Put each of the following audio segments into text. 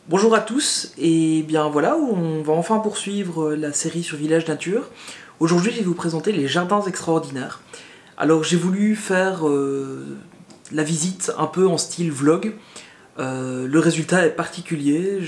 Bonjour à tous, et bien voilà, on va enfin poursuivre la série sur Village Nature. Aujourd'hui, je vais vous présenter les jardins extraordinaires. Alors, j'ai voulu faire la visite un peu en style vlog. Le résultat est particulier,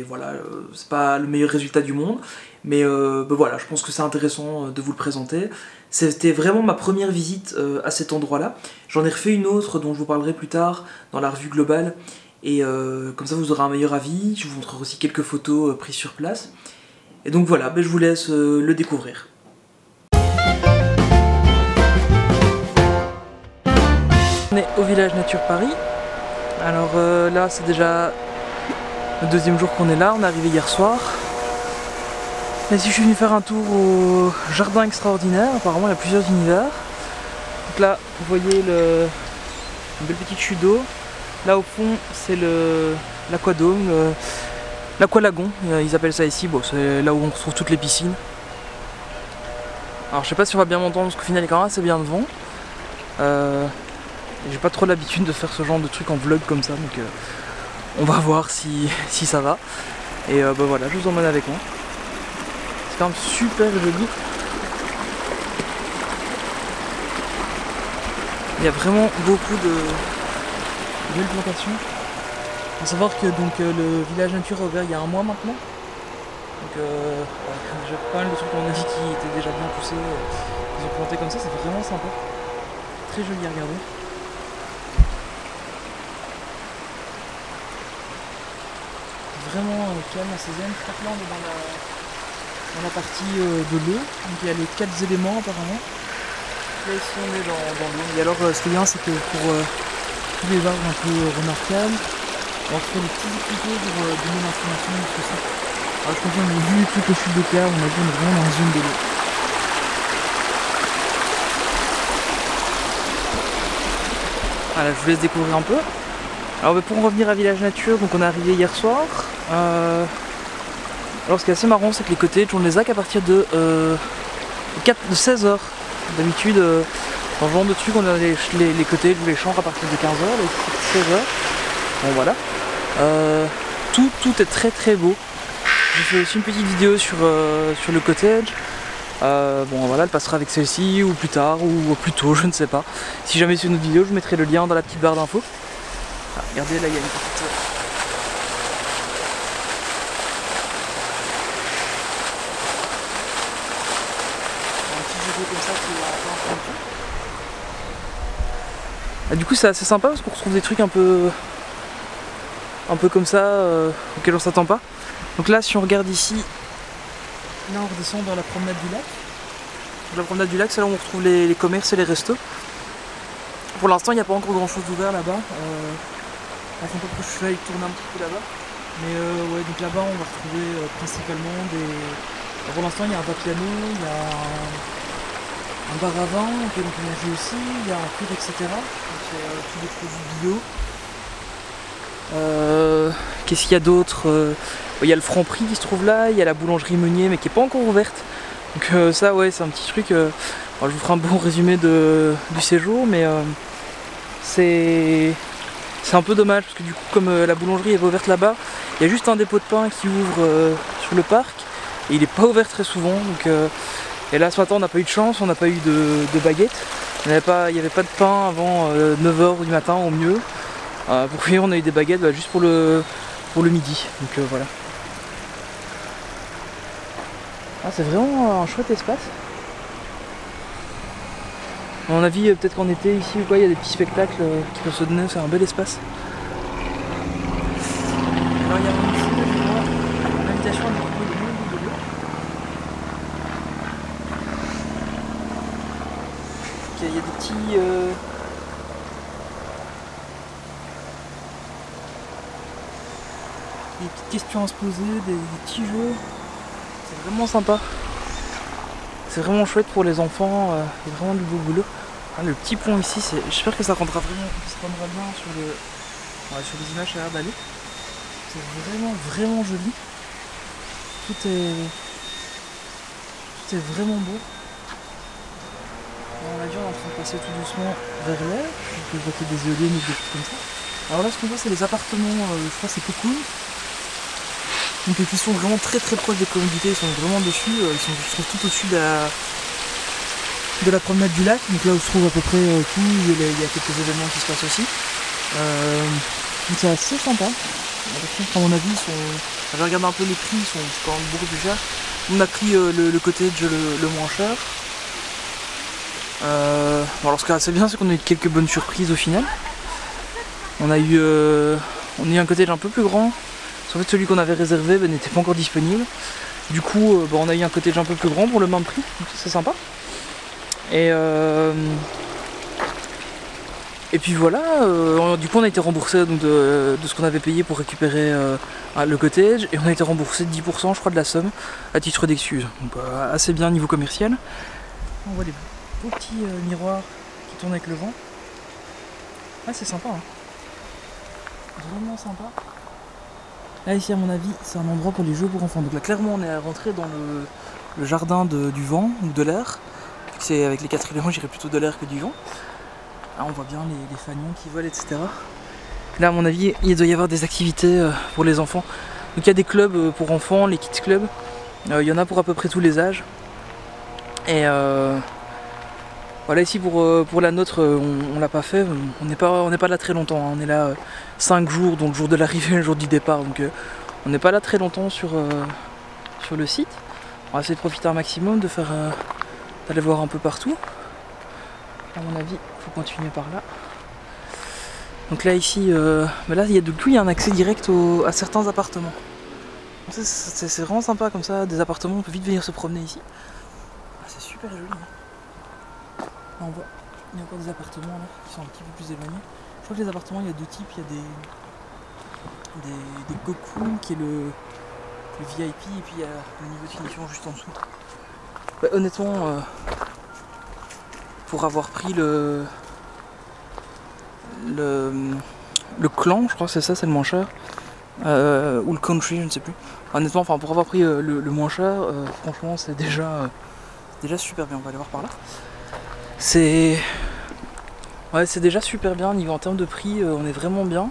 voilà, c'est pas le meilleur résultat du monde, mais voilà, je pense que c'est intéressant de vous le présenter. C'était vraiment ma première visite à cet endroit-là. J'en ai refait une autre dont je vous parlerai plus tard dans la revue globale. Et comme ça vous aurez un meilleur avis, je vous montrerai aussi quelques photos prises sur place. Et donc voilà, je vous laisse le découvrir. On est au Village Nature Paris. Alors là c'est déjà le deuxième jour qu'on est là, on est arrivé hier soir. Là ici je suis venu faire un tour au jardin extraordinaire, apparemment il y a plusieurs univers. Donc là vous voyez une belle petite chute d'eau. Là au fond c'est l'aquadome, l'aqualagon, ils appellent ça ici, bon, c'est là où on retrouve toutes les piscines. Alors je sais pas si on va bien m'entendre parce qu'au final il est quand même assez bien devant. J'ai pas trop l'habitude de faire ce genre de truc en vlog comme ça, donc on va voir si ça va. Et voilà, je vous emmène avec moi. C'est quand même super joli. Il y a vraiment beaucoup de belles plantations. Il faut savoir que donc, le Village Nature a ouvert il y a un mois maintenant. Donc il y a déjà pas mal de trucs qu'on a dit qui étaient déjà bien poussés. Ils ont planté comme ça, c'est vraiment sympa. Très joli à regarder. Vraiment calme à 16e. Je crois que là on est dans la partie de l'eau. Donc il y a les 4 éléments apparemment. Là ici on est dans l'eau. Et alors ce qui est bien c'est que pour tous les arbres un peu remarquables, on fait des petits photos pour donner l'information de tout ça. Alors je pense qu'on a vu toutes les chutes de terre, on a vu vraiment dans une zone de l'eau. Voilà, je vous laisse découvrir un peu. Alors pour en revenir à Village Nature, donc on est arrivé hier soir. Alors ce qui est assez marrant c'est que les côtés tournent les ac à partir de 16h. D'habitude dans ce genre de truc on a les côtés ou les chambres à partir de 15h, les 16h. Bon voilà. Tout est très très beau. J'ai fait aussi une petite vidéo sur le cottage. Bon voilà, elle passera avec celle-ci ou plus tard ou plus tôt, je ne sais pas. Si jamais c'est une autre vidéo, je mettrai le lien dans la petite barre d'infos. Ah, regardez là, il y a une petite... un petit jeu d'eau comme ça qui est un peu en fond. Ah, du coup c'est assez sympa parce qu'on retrouve des trucs un peu comme ça auxquels on s'attend pas. Donc là si on regarde ici, là on redescend vers la promenade du lac. Donc, la promenade du lac c'est là où on retrouve les commerces et les restos. Pour l'instant il n'y a pas encore grand chose d'ouvert là-bas. Enfin pas que je suis allé tourner un petit peu là-bas. Mais ouais, donc là-bas on va retrouver principalement des... Pour l'instant il y a un piano, il y a un bar à vin, on peut donc manger aussi, il y a un cours, etc. Donc tous des produits bio. Qu'est-ce qu'il y a d'autre? Il y a le Franprix qui se trouve là, il y a la boulangerie Meunier mais qui n'est pas encore ouverte. Donc ça ouais c'est un petit truc, je vous ferai un bon résumé du séjour, mais c'est un peu dommage parce que du coup comme la boulangerie est pas ouverte là-bas, il y a juste un dépôt de pain qui ouvre sur le parc et il n'est pas ouvert très souvent. Donc, et là ce matin on n'a pas eu de chance, on n'a pas eu de baguette, il n'y avait pas de pain avant 9h du matin au mieux. Pour finir on a eu des baguettes juste pour le midi, donc voilà. Ah, c'est vraiment un chouette espace. À mon avis peut-être qu'en été ici ou quoi il y a des petits spectacles qui peuvent se donner, c'est un bel espace. Alors il y a une invitation à découvrir le monde de l'eau. Il y a des petits des petites questions à se poser, des petits jeux. C'est vraiment sympa. C'est vraiment chouette pour les enfants, il y a vraiment du beau boulot. Ah, le petit pont ici, j'espère que ça rendra bien sur les images, ça a l'air d'aller. C'est vraiment joli. Tout est vraiment beau. Alors, la dure est en train de passer tout doucement vers l'air. Je vois qu'il y a des éoliennes ou des trucs comme ça. Alors là ce qu'on voit c'est les appartements, je crois que c'est Cocoon. Donc qui sont vraiment très proches des commodités, ils sont vraiment dessus, ils sont je trouve tout au-dessus de la promenade du lac, donc là où se trouve à peu près tout, il y a quelques événements qui se passent aussi. Donc c'est assez sympa. À mon avis, j'ai regardé un peu les prix, ils sont quand même beaucoup plus chers. On a pris le cottage le moins cher. Bon, alors ce qui est assez bien, c'est qu'on a eu quelques bonnes surprises au final. On a eu un cottage un peu plus grand. En fait, celui qu'on avait réservé n'était pas encore disponible. Du coup, on a eu un cottage un peu plus grand pour le même prix, donc c'est sympa. Et puis voilà, du coup on a été remboursé donc, de ce qu'on avait payé pour récupérer le cottage, et on a été remboursé de 10% je crois de la somme à titre d'excuse. Donc assez bien niveau commercial. On voit des beaux petits miroirs qui tournent avec le vent. Ah, c'est sympa, hein. Vraiment sympa. Là ici à mon avis c'est un endroit pour les jeux pour enfants. Donc là clairement on est rentré dans le jardin du vent ou de l'air. C'est avec les 4 éléments, j'irais plutôt de l'air que du vent. Là on voit bien les fanions qui volent, etc. Là à mon avis il doit y avoir des activités pour les enfants. Donc il y a des clubs pour enfants, les kids clubs. Il y en a pour à peu près tous les âges. Et voilà, ici pour la nôtre on l'a pas fait, on n'est pas là très longtemps, hein. On est là 5 jours, donc le jour de l'arrivée et le jour du départ, donc on n'est pas là très longtemps sur le site. On va essayer de profiter un maximum, d'aller voir un peu partout. À mon avis, il faut continuer par là. Donc là ici, là il y a un accès direct à certains appartements. C'est vraiment sympa comme ça, des appartements, on peut vite venir se promener ici. Ah, c'est super joli. Là on voit, il y a encore des appartements là, qui sont un petit peu plus éloignés. Je crois que les appartements, il y a deux types. Il y a des cocoons qui est le VIP, et puis il y a le niveau de finition juste en dessous. Ouais, honnêtement, pour avoir pris le clan, je crois que c'est ça, c'est le moins cher, ou le country, je ne sais plus. Honnêtement, pour avoir pris le moins cher, franchement c'est déjà super bien. On va aller voir par là. C'est déjà super bien niveau en termes de prix, on est vraiment bien.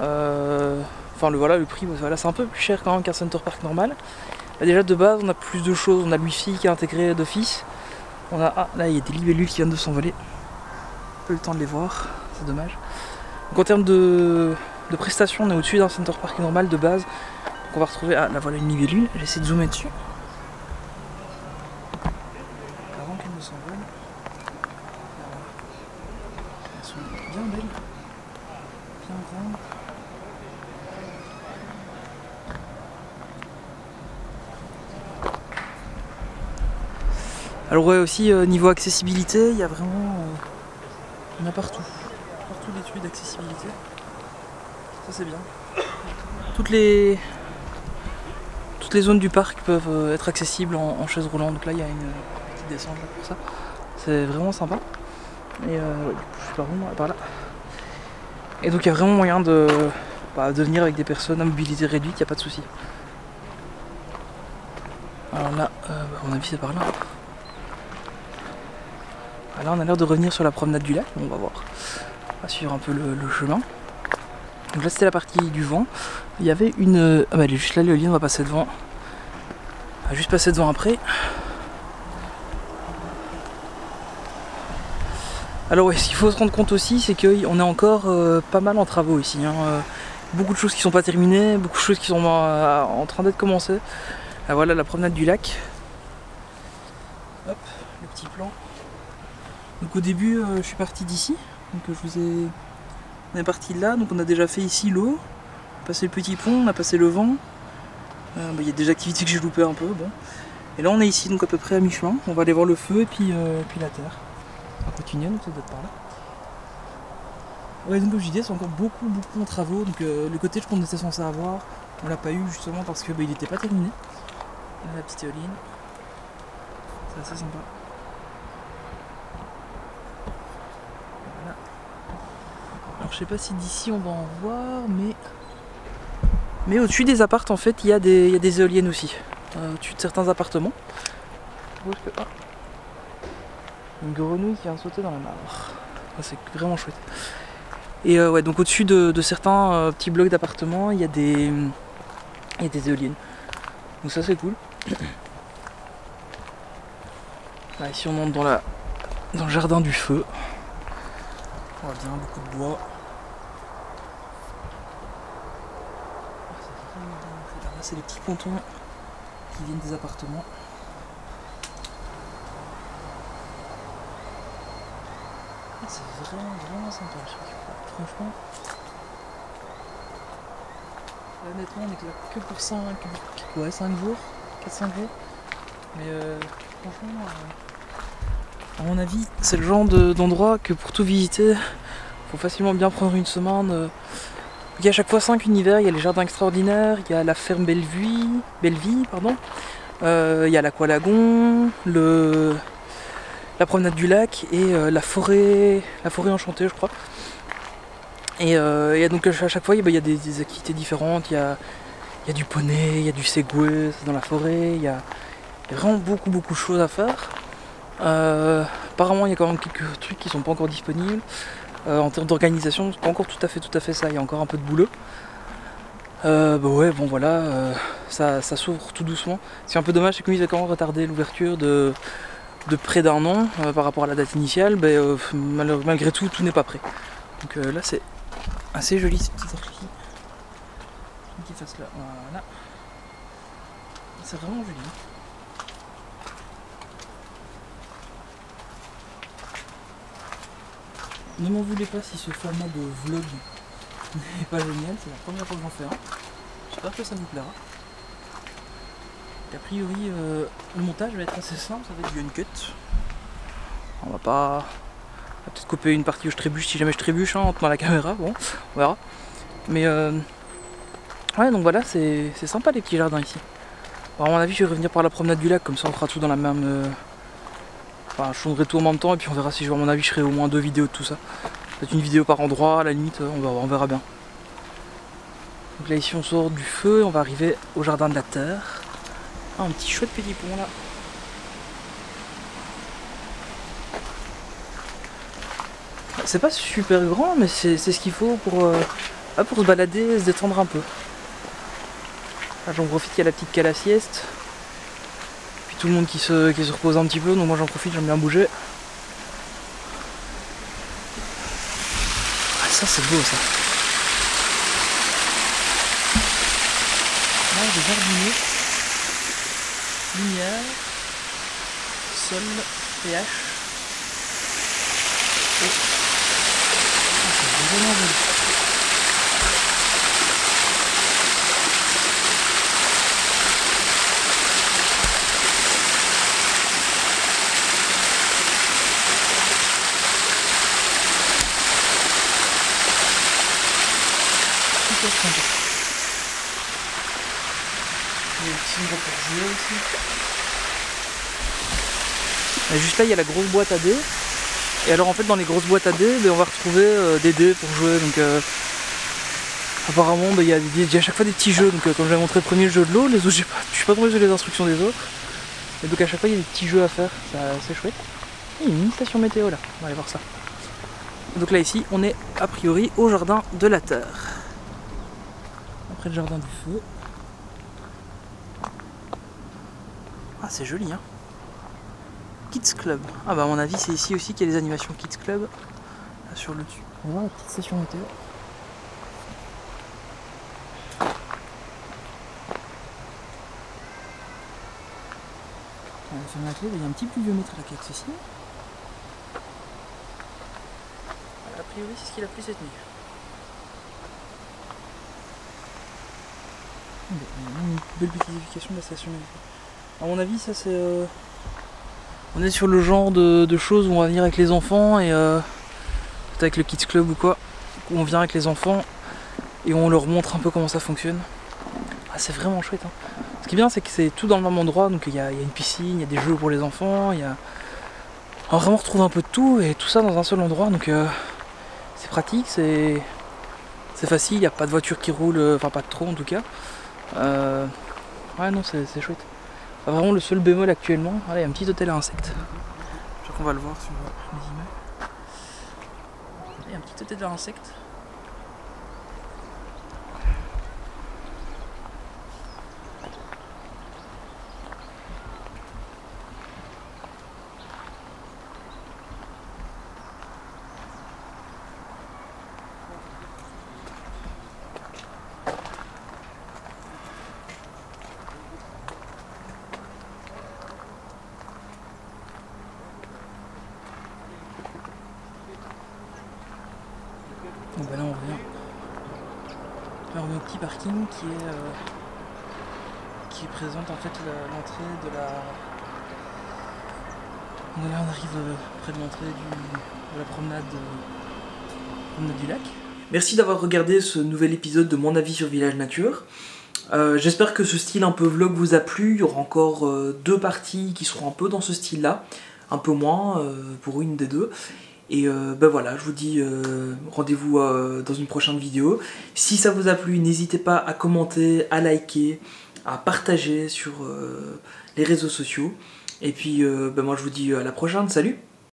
Le prix, voilà, c'est un peu plus cher quand même qu'un Center Park normal. Déjà de base on a plus de choses, on a le wifi qui est intégré d'office. Là il y a des libellules qui viennent de s'envoler. Pas eu le temps de les voir, c'est dommage. Donc en termes de prestations, on est au-dessus d'un Center Park normal de base. Donc on va retrouver, là voilà une libellule, j'essaie de zoomer dessus. Avant qu'elle ne s'envole. Elles sont bien belles, bien grandes. Alors ouais, aussi niveau accessibilité, il y a vraiment, il y en a partout des tuyaux d'accessibilité. Ça c'est bien. Toutes les zones du parc peuvent être accessibles en chaise roulante. Donc là il y a une petite descente là pour ça. C'est vraiment sympa. Et ouais, je suis par là. Et donc il y a vraiment moyen de venir avec des personnes à mobilité réduite, il n'y a pas de souci. Alors là, à mon avis c'est par là. Là on a l'air de revenir sur la promenade du lac, on va voir. On va suivre un peu le chemin. Donc là c'était la partie du vent. Il y avait une... elle est juste là, le lien, on va passer devant. On va juste passer devant après. Alors ouais, ce qu'il faut se rendre compte aussi, c'est qu'on est encore pas mal en travaux ici, hein. Beaucoup de choses qui sont pas terminées, beaucoup de choses qui sont en train d'être commencées. Là, voilà la promenade du lac. Hop, le petit plan. Donc au début je suis parti d'ici, donc on est parti de là, donc on a déjà fait ici l'eau, on a passé le petit pont, on a passé le vent. Il y a des activités que j'ai loupées un peu, bon. Et là on est ici donc à peu près à mi-chemin, on va aller voir le feu et puis la terre. On va continuer, donc ça doit être par là. Ouais, donc comme je disais, c'est encore beaucoup en travaux, donc le cottage qu'on était censé avoir, on l'a pas eu justement parce que il n'était pas terminé. Là, la petite éoline, c'est assez sympa. Alors je sais pas si d'ici on va en voir, mais au-dessus des appartes en fait il y a des éoliennes aussi, au-dessus de certains appartements. Une grenouille qui vient de sauter dans la mare, c'est vraiment chouette. Et ouais, donc au-dessus de certains petits blocs d'appartements il y a des Il y a des éoliennes. Donc ça c'est cool. Là, ici on entre dans le jardin du feu. On voit bien beaucoup de bois. Là c'est les petits pontons qui viennent des appartements. C'est vraiment sympa le truc. Franchement. Là, honnêtement on est là que pour 5 jours. 4-5 jours. Mais franchement, à mon avis, c'est le genre d'endroit que pour tout visiter, faut facilement bien prendre une semaine. Il y a à chaque fois 5 univers, il y a les jardins extraordinaires, il y a la ferme Belleville, pardon. Il y a l'Aqualagon, la promenade du lac et la forêt enchantée je crois. Et donc à chaque fois il y a des activités différentes, il y a du poney, il y a du segway, c'est dans la forêt, il y a vraiment beaucoup de choses à faire. Apparemment il y a quand même quelques trucs qui sont pas encore disponibles. En termes d'organisation, c'est pas encore tout à fait ça, il y a encore un peu de boulot. Ouais, bon voilà, ça s'ouvre tout doucement. Ce qui est un peu dommage, c'est qu'ils ont quand même retardé l'ouverture de près d'un an par rapport à la date initiale. Malgré tout, tout n'est pas prêt. Donc là, c'est assez joli ces petits arcs qui fassent là. Voilà. C'est vraiment joli. Ne m'en voulez pas si ce format de vlog n'est pas génial, c'est la première fois que j'en fais un. J'espère que ça vous plaira. Et a priori, le montage va être assez simple, ça va être du uncut. On va peut-être couper une partie où je trébuche si jamais je trébuche en tenant la caméra, bon, on verra. Mais ouais, donc voilà, c'est sympa les petits jardins ici. Bon, à mon avis, je vais revenir par la promenade du lac, comme ça on fera tout dans la même. Enfin, je tournerai tout en même temps et puis on verra si à mon avis je ferai au moins 2 vidéos de tout ça. Peut-être une vidéo par endroit, à la limite, on verra bien. Donc là ici on sort du feu, on va arriver au jardin de la terre. Ah, un petit chouette petit pont là. C'est pas super grand mais c'est ce qu'il faut pour se balader et se détendre un peu. Là j'en profite, il y a la petite cale à sieste. Puis tout le monde qui se repose un petit peu, donc moi j'en profite, j'aime bien bouger. Ah, ça c'est beau ça. Là des jardiniers. Lumière. Sol. pH. Oh. Ah, c'est vraiment joli. Super sympa. Il y a des petits endroits pour jouer aussi. Et juste là il y a la grosse boîte à dés. Et alors en fait dans les grosses boîtes à dés on va retrouver des dés pour jouer. Donc apparemment il y a à chaque fois des petits jeux. Donc comme je l'ai montré le premier jeu de l'eau, les autres je suis pas tombé sur les instructions des autres. Et donc à chaque fois il y a des petits jeux à faire, c'est chouette. Il y a une mini station météo là, on va aller voir ça. Donc là ici on est a priori au jardin de la terre. Après le jardin du feu. Ah c'est joli hein. Kids Club. Ah bah à mon avis c'est ici aussi qu'il y a les animations Kids Club. Là sur le dessus. On va voir la petite station météo. On va fermer la clé, il y a un petit pluviomètre là qui est accessible. A priori c'est ce qu'il a plu cette nuit. Une belle petitification de la station météo. À mon avis ça c'est... On est sur le genre de choses où on va venir avec les enfants et peut-être avec le Kids Club ou quoi, où on vient avec les enfants et on leur montre un peu comment ça fonctionne. Ah, c'est vraiment chouette hein. Ce qui est bien c'est que c'est tout dans le même endroit, donc il y a une piscine, il y a des jeux pour les enfants, on va vraiment retrouver un peu de tout et tout ça dans un seul endroit, donc c'est pratique, c'est facile, il n'y a pas de voiture qui roule, enfin pas de trop en tout cas. Ouais non c'est chouette. Vraiment le seul bémol actuellement, voilà, il y a un petit hôtel à insectes. Je crois qu'on va le voir sur les images. Il y a un petit hôtel à insectes. parking qui présente en fait l'entrée de la... Là on arrive près de l'entrée de la promenade du lac. Merci d'avoir regardé ce nouvel épisode de mon avis sur Village Nature. J'espère que ce style un peu vlog vous a plu. Il y aura encore 2 parties qui seront un peu dans ce style là, un peu moins pour une des 2. Et ben voilà, je vous dis rendez-vous dans une prochaine vidéo. Si ça vous a plu, n'hésitez pas à commenter, à liker, à partager sur les réseaux sociaux. Et puis ben moi je vous dis à la prochaine, salut!